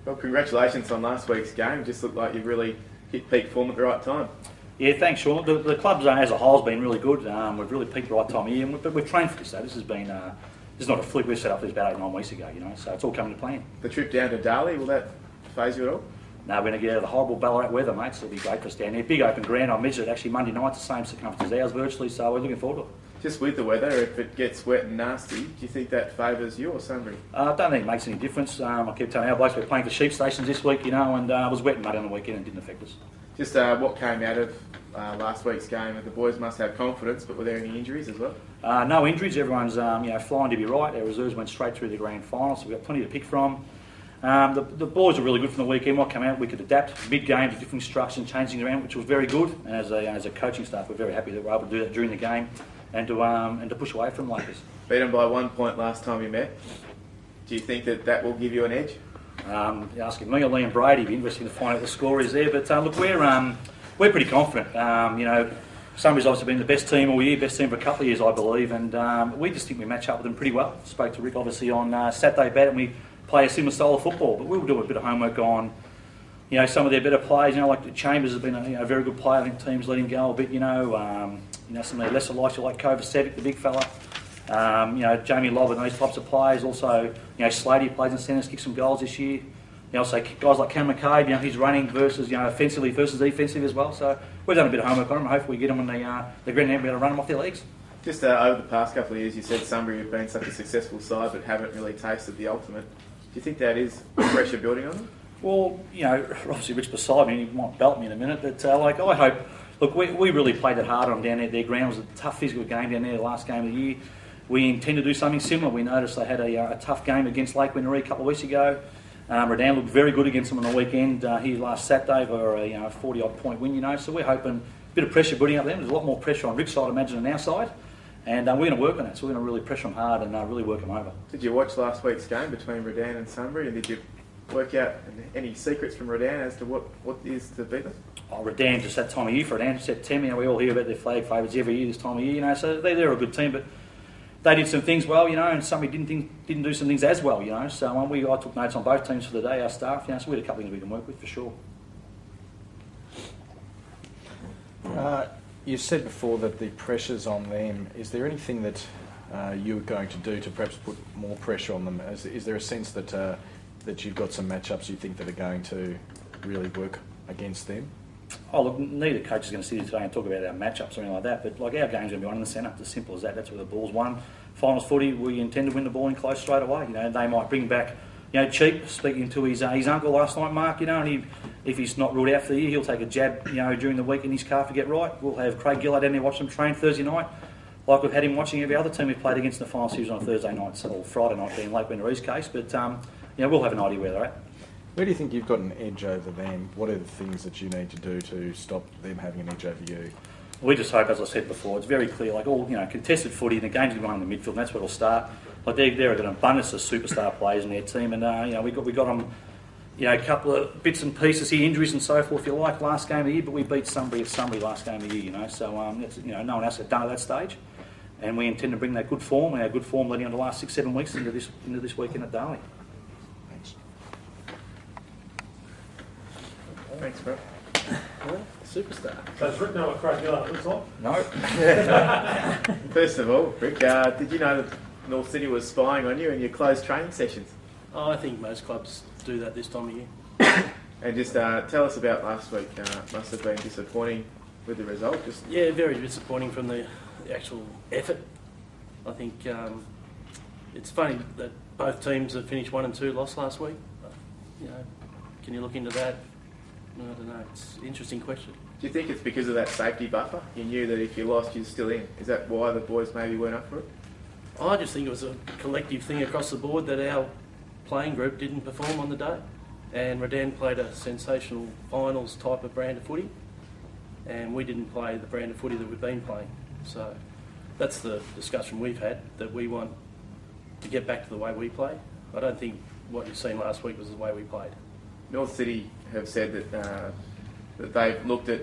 Well, congratulations on last week's game. Just looked like you've really hit peak form at the right time. Yeah, thanks, Sean. The club as a whole has been really good. We've really peaked the right time of year, but we've trained for this. So this has been this is not a fluke. We've set up this about 8-9 weeks ago, so it's all coming to plan. The trip down to Darley, will that phase you at all? No, we're going to get out of the horrible Ballarat weather, mate. So it'll be great for us down there. Big open ground. I measured it actually Monday night, the same circumference as ours virtually. So we're looking forward to it. Just with the weather, if it gets wet and nasty, do you think that favours you or Sunbury? I don't think it makes any difference. I keep telling our blokes we're playing for sheep stations this week, and it was wet and muddy on the weekend and didn't affect us. Just what came out of last week's game? The boys must have confidence, but were there any injuries as well? No injuries. Everyone's flying to be right. Our reserves went straight through the grand final, so we've got plenty to pick from. The boys are really good from the weekend. What came out, we could adapt mid-game to different instructions, changing around, which was very good. And as a coaching staff, we're very happy that we're able to do that during the game and to push away from Lakers. Beat them by 1 point last time you met. Do you think that will give you an edge? You're asking me or Liam Brady. It'd be interesting to find out what the score is there. But look, we're pretty confident. Sunbury's obviously been the best team all year, best team for a couple of years, I believe, and we just think we match up with them pretty well. Spoke to Rick obviously on Saturday about it, and we play a similar style of football. But we'll do a bit of homework on, some of their better players. Like Chambers has been a very good player. I think teams let him go a bit. Some of their lesser likes, like Kovacevic, the big fella. Jamie Lobb and those types of players. Also, Slady plays in centres, kicked some goals this year. Also guys like Cam McCabe, he's running versus, offensively versus defensive as well. So we've done a bit of homework on them. Hopefully we get them on the ground and be able to run them off their legs. Just over the past couple of years, you said Sunbury have been such a successful side but haven't really tasted the ultimate. Do you think that is pressure building on them? Well, obviously Rich beside me, he might belt me in a minute, but I hope. Look, we really played it hard on them down there. Their ground was a tough physical game down there the last game of the year. We intend to do something similar. We noticed they had a tough game against Lake Winneree a couple of weeks ago. Redan looked very good against them on the weekend here last Saturday for a 40-odd point win, So we're hoping a bit of pressure building up them. There's a lot more pressure on Rick's side, I imagine, than our side. And we're going to work on that. So we're going to really pressure them hard and really work them over. Did you watch last week's game between Redan and Sunbury? And did you work out any secrets from Redan as to what is to beat them? Redan just that time of year for Redan, September. We all hear about their flag favourites every year this time of year, So they're a good team, but they did some things well, and Sunbury didn't do some things as well, So I took notes on both teams for the day, our staff, So we had a couple of things we can work with for sure. You said before that the pressure's on them. Is there anything that you're going to do to perhaps put more pressure on them? Is there a sense that you've got some matchups you think that are going to really work against them? Oh, look, neither coach is going to sit here today and talk about our matchups or anything like that, but our game's going to be on in the centre. It's as simple as that. That's where the ball's won. Finals footy, we intend to win the ball in close straight away. They might bring back, Cheap, speaking to his uncle last night, Mark, and if he's not ruled out for the year, he'll take a jab, during the week in his calf to get right. We'll have Craig Gillard down there watching him train Thursday night, like we've had him watching every other team we've played against in the final series on Thursday night, or Friday night being Lake Winneree's case, but we'll have an idea where they're at. Where do you think you've got an edge over them? What are the things that you need to do to stop them having an edge over you? We just hope, as I said before, it's very clear, all, contested footy, the game's going to be in the midfield, and that's where it'll start. They're an abundance of superstar players in their team, and we got them, a couple of bits and pieces here, injuries and so forth, if you like, last game of the year, but we beat Sunbury at Sunbury last game of the year, so no one else had done at that stage, and we intend to bring that good form, our good form leading on the last 6-7 weeks into this weekend at Darley. Thanks, bro. Superstar. So does Rick know what Craig Gillard looks like? No. First of all, Rick, did you know that North City was spying on you in your closed training sessions? Oh, I think most clubs do that this time of year. And just tell us about last week. Must have been disappointing with the result. Yeah, very disappointing from the actual effort. I think it's funny that both teams have finished 1 and 2 lost last week. Can you look into that? I don't know. It's an interesting question. Do you think it's because of that safety buffer? You knew that if you lost, you're still in. Is that why the boys maybe weren't up for it? I just think it was a collective thing across the board that our playing group didn't perform on the day. And Redan played a sensational finals type of brand of footy. And we didn't play the brand of footy that we've been playing. So that's the discussion we've had, that we want to get back to the way we play. I don't think what you've seen last week was the way we played. North City have said that they've looked at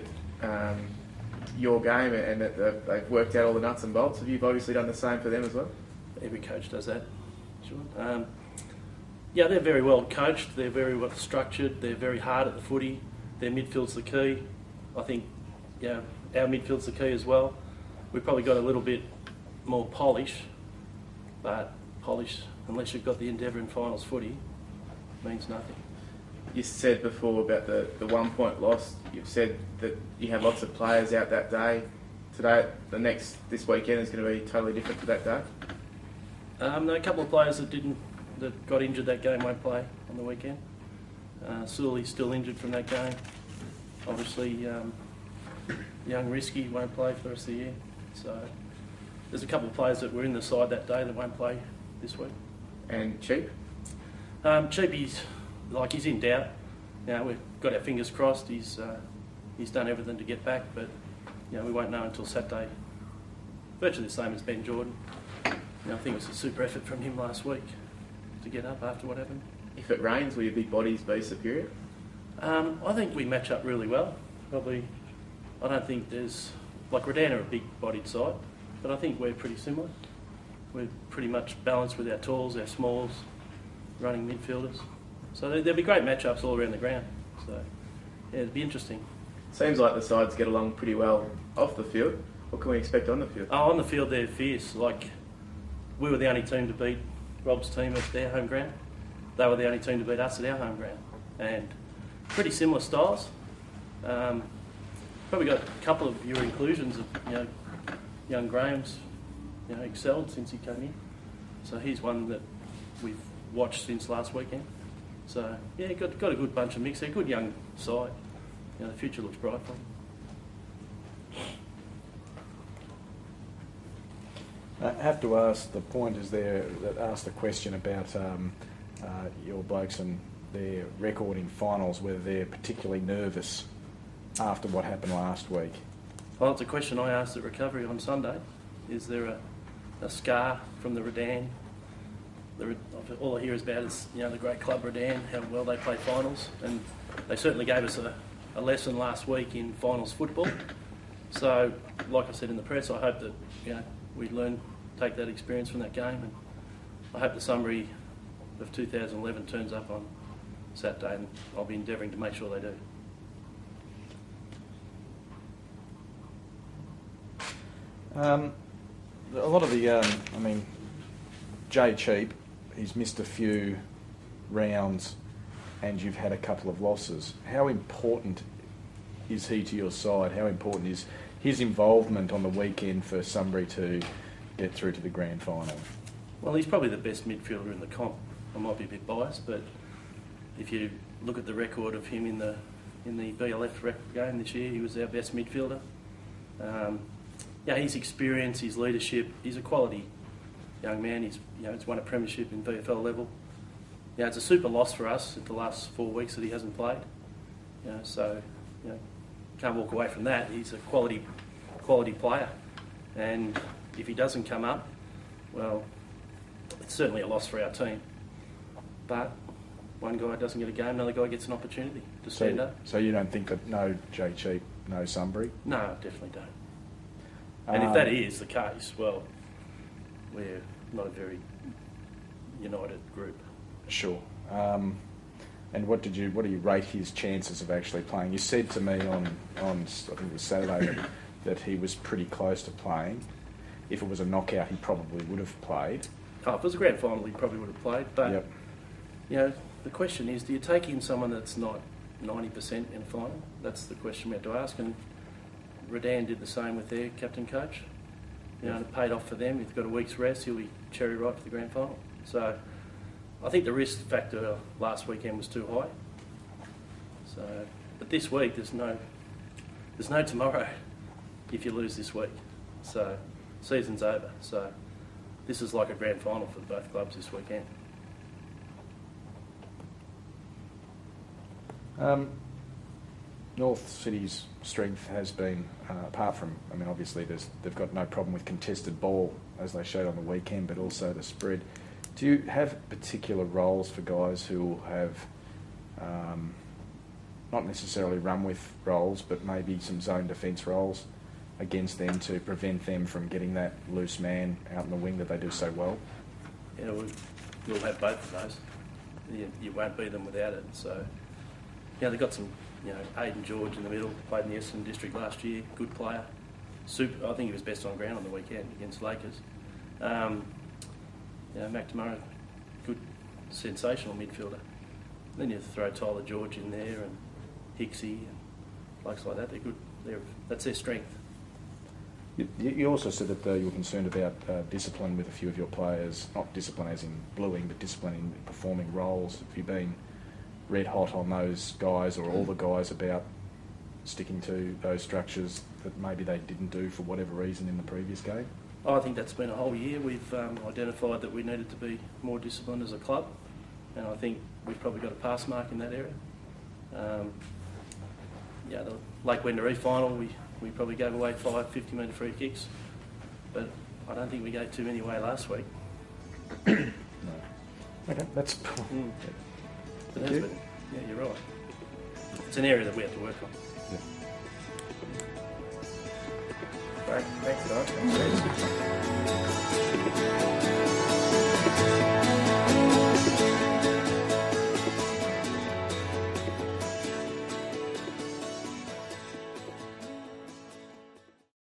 your game and that they've worked out all the nuts and bolts. Have you obviously done the same for them as well? Every coach does that. Sure. Yeah, they're very well coached. They're very well structured. They're very hard at the footy. Their midfield's the key. I think, our midfield's the key as well. We've probably got a little bit more polish, but polish, unless you've got the Endeavour and finals footy, means nothing. You said before about the 1 point loss. You've said that you had lots of players out that day. Today, this weekend is going to be totally different to that day. A couple of players that got injured that game won't play on the weekend. Sully's still injured from that game. Obviously, young Risky won't play for the rest of the year. So there's a couple of players that were in the side that day that won't play this week. And Cheap? Cheapy's he's in doubt. We've got our fingers crossed. He's done everything to get back, but we won't know until Saturday. Virtually the same as Ben Jordan. I think it was a super effort from him last week to get up after what happened. If it rains, will your big bodies be superior? I think we match up really well. Probably, I don't think there's... Redan are a big-bodied side, but I think we're pretty similar. We're pretty much balanced with our talls, our smalls, running midfielders. So there'll be great matchups all around the ground. So, it'll be interesting. Seems like the sides get along pretty well off the field. What can we expect on the field? Oh, on the field they're fierce. We were the only team to beat Rob's team at their home ground. They were the only team to beat us at our home ground. And pretty similar styles. Probably got a couple of your inclusions of, young Graham's, excelled since he came in. So he's one that we've watched since last weekend. So, got a good bunch of mix there. Good young side. The future looks bright for them. I have to ask, the point is there, that asked the question about your blokes and their record in finals, whether they're particularly nervous after what happened last week. Well, it's a question I asked at recovery on Sunday. Is there a scar from the Redan? All I hear is about is the great club Redan, how well they play finals, and they certainly gave us a lesson last week in finals football. So, like I said in the press, I hope that we take that experience from that game, and I hope the Sunbury of 2011 turns up on Saturday, and I'll be endeavouring to make sure they do. A lot of the, Jay Cheap, he's missed a few rounds and you've had a couple of losses. How important is he to your side? How important is his involvement on the weekend for Sunbury to get through to the grand final? Well, he's probably the best midfielder in the comp. I might be a bit biased, but if you look at the record of him in the BLF game this year, he was our best midfielder. His experience, his leadership, he's a quality young man. He's won a premiership in VFL level. It's a super loss for us at the last 4 weeks that he hasn't played. Can't walk away from that. He's a quality player, and if he doesn't come up, well, it's certainly a loss for our team. But one guy doesn't get a game, another guy gets an opportunity to stand up. So you don't think that no Jay Cheap, no Sunbury? No, I definitely don't. And if that is the case, well, we're not a very united group. Sure. And what do you rate his chances of actually playing? You said to me on I think it was Saturday that he was pretty close to playing. If it was a knockout, he probably would have played. Oh, if it was a grand final, he probably would have played. But the question is, do you take in someone that's not 90% in a final? That's the question we have to ask. And Redan did the same with their captain coach. It paid off for them. If he's got a week's rest, he'll be cherry ripe for the grand final. So I think the risk factor last weekend was too high. But this week there's no tomorrow if you lose this week. So season's over. So this is like a grand final for both clubs this weekend. North City's strength has been, apart from, obviously they've got no problem with contested ball, as they showed on the weekend, but also the spread. Do you have particular roles for guys who have not necessarily run with roles, but maybe some zone defence roles against them to prevent them from getting that loose man out in the wing that they do so well? Yeah, we'll have both of those. You won't beat them without it. So, yeah, they've got some, Aidan George in the middle, played in the Essendon District last year, good player. Super, I think he was best on ground on the weekend against Lakers. McNamara, good, sensational midfielder. Then you throw Tyler George in there and Hicksy and blokes like that. They're good. That's their strength. You also said that you were concerned about discipline with a few of your players, not discipline as in bluing, but discipline in performing roles. Have you been red hot on those guys or all the guys about sticking to those structures that maybe they didn't do for whatever reason in the previous game? I think that's been a whole year. We've identified that we needed to be more disciplined as a club, and I think we've probably got a pass mark in that area. The Lake Wendouree final, we probably gave away 5 50-metre free kicks, but I don't think we gave too many away last week. No. Okay, that's... But yeah, you're right. It's an area that we have to work on. Yeah. Great, thanks guys. Thanks.